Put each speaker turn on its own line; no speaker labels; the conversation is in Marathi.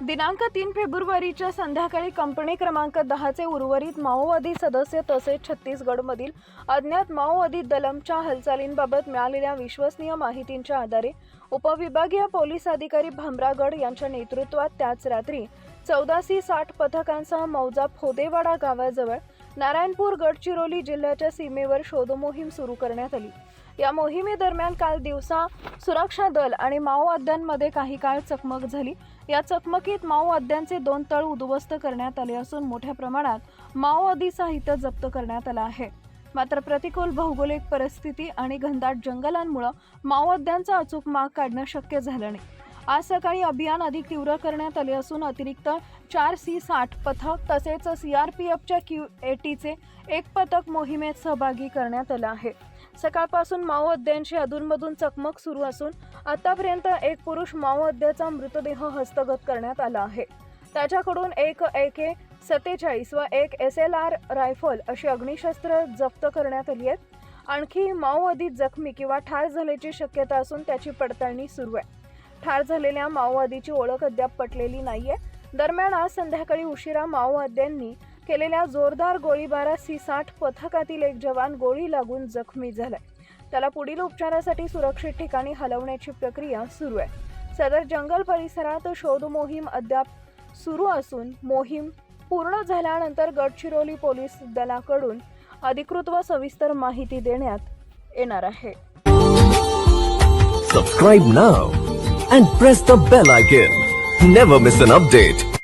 दिनांक 3 फेब्रुवारीच्या संध्याकाळी कंपनी क्रमांक 10 चे उर्वरित माओवादी सदस्य तसेच छत्तीसगडमधील अज्ञात माओवादी दलमच्या हालचालींबाबत मिळालेल्या विश्वसनीय माहितीच्या आधारे उपविभागीय पोलीस अधिकारी भामरागड यांच्या नेतृत्वात त्याच रात्री 1460 पथकांसह मौजा फोदेवाडा गावाजवळ नारायणपूर गडचिरोली जिल्ह्याच्या सीमेवर शोधमोहीम सुरू करण्यात आली। या मोहिमेदरम्यान काल दिवसा सुरक्षा दल आणि माओवाद्यांमध्ये काही काळ चकमक झाली। या चकमकीत माओवाद्यांचे 2 तळ उद्ध्वस्त करण्यात आले असून मोठ्या प्रमाणात माओवादी साहित्य जप्त करण्यात आले आहे। मात्र प्रतिकूल भौगोलिक परिस्थिती आणि घनदाट जंगलांमुळे माओवाद्यांचा अचूक माग काढणे शक्य झाले नाही। आज सकाळी अभियान अधिक तीव्र करण्यात आले असून अतिरिक्त 4 C-60 पथक तसेच CRPFच्या Q-80चे एक पथक मोहिमेत सहभागी करण्यात आले आहे। सकाळपासून माओवाद्यांची अधूनमधून चकमक सुरू असून आतापर्यंत एक पुरुष माओवाद्याचा मृतदेह हस्तगत करण्यात आला आहे। त्याच्याकडून एक AK-47 व एक SLR रायफल अशी अग्निशस्त्र जप्त करण्यात आली आहेत। आणखी माओवादी जखमी किंवा ठार झाल्याची शक्यता असून त्याची पडताळणी सुरू आहे। ठार झालेल्या माओवादीची ओळख अद्याप पटलेली नाहीये। दरम्यान आज संध्याकाळी उशिरा माओवाद्यांनी केलेल्या जोरदार गोळीबारात C-60 पथकातील एक जवान गोळी लागून जखमी झालाय। त्याला पुढील उपचारासाठी सुरक्षित ठिकाणी हलवण्याची प्रक्रिया सुरू आहे। सदर जंगल परिसरात शोध मोहीम अद्याप सुरू असून मोहीम पूर्ण झाल्यानंतर गडचिरोली पोलीस दलाकडून अधिकृत व सविस्तर माहिती देण्यात येणार आहे।
Subscribe now and press the bell icon. Never miss an update.